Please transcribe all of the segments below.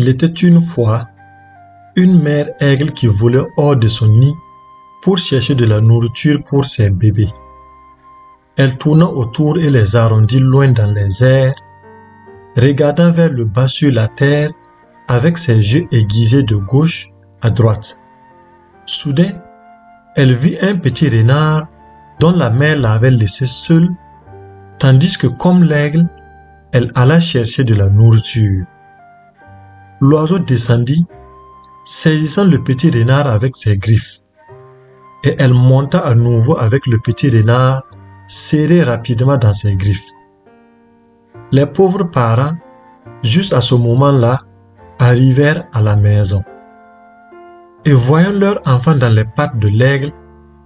Il était une fois une mère aigle qui volait hors de son nid pour chercher de la nourriture pour ses bébés. Elle tourna autour et les arrondit loin dans les airs, regardant vers le bas sur la terre avec ses yeux aiguisés de gauche à droite. Soudain, elle vit un petit renard dont la mère l'avait laissé seul, tandis que comme l'aigle, elle alla chercher de la nourriture. L'oiseau descendit, saisissant le petit renard avec ses griffes, et elle monta à nouveau avec le petit renard serré rapidement dans ses griffes. Les pauvres parents, juste à ce moment-là, arrivèrent à la maison. Et voyant leur enfant dans les pattes de l'aigle,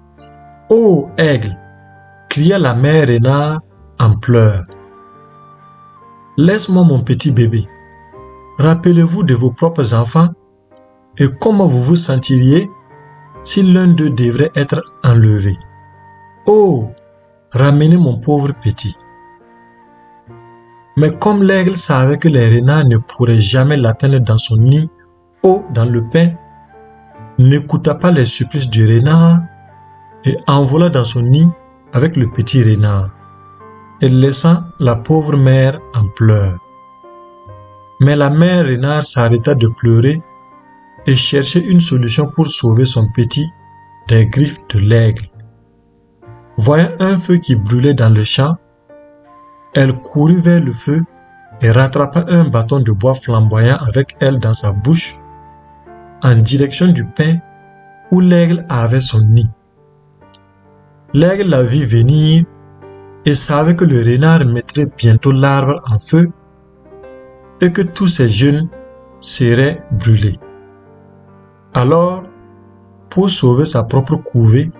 « Oh, aigle !» cria la mère renard en pleurs. « Laisse-moi mon petit bébé. Rappelez-vous de vos propres enfants et comment vous vous sentiriez si l'un d'eux devrait être enlevé. Oh, ramenez mon pauvre petit. » Mais comme l'aigle savait que les renards ne pourraient jamais l'atteindre dans son nid ou dans le pain, n'écouta pas les supplices du renard et envola dans son nid avec le petit renard, et laissant la pauvre mère en pleurs. Mais la mère renard s'arrêta de pleurer et cherchait une solution pour sauver son petit des griffes de l'aigle. Voyant un feu qui brûlait dans le champ, elle courut vers le feu et rattrapa un bâton de bois flamboyant avec elle dans sa bouche, en direction du pain où l'aigle avait son nid. L'aigle la vit venir et savait que le renard mettrait bientôt l'arbre en feu et que tous ses jeunes seraient brûlés. Alors, pour sauver sa propre couvée,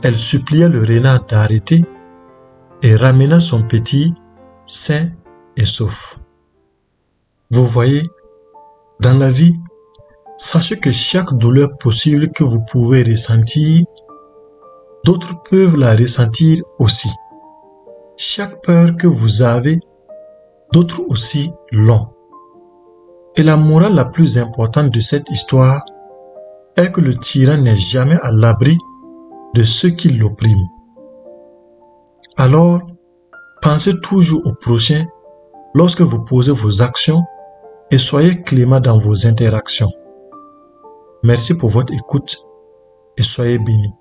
elle supplia le renard d'arrêter et ramena son petit sain et sauf. Vous voyez, dans la vie, sachez que chaque douleur possible que vous pouvez ressentir, d'autres peuvent la ressentir aussi. Chaque peur que vous avez, d'autres aussi l'ont. Et la morale la plus importante de cette histoire est que le tyran n'est jamais à l'abri de ceux qui l'oppriment. Alors, pensez toujours au prochain lorsque vous posez vos actions et soyez clément dans vos interactions. Merci pour votre écoute et soyez bénis.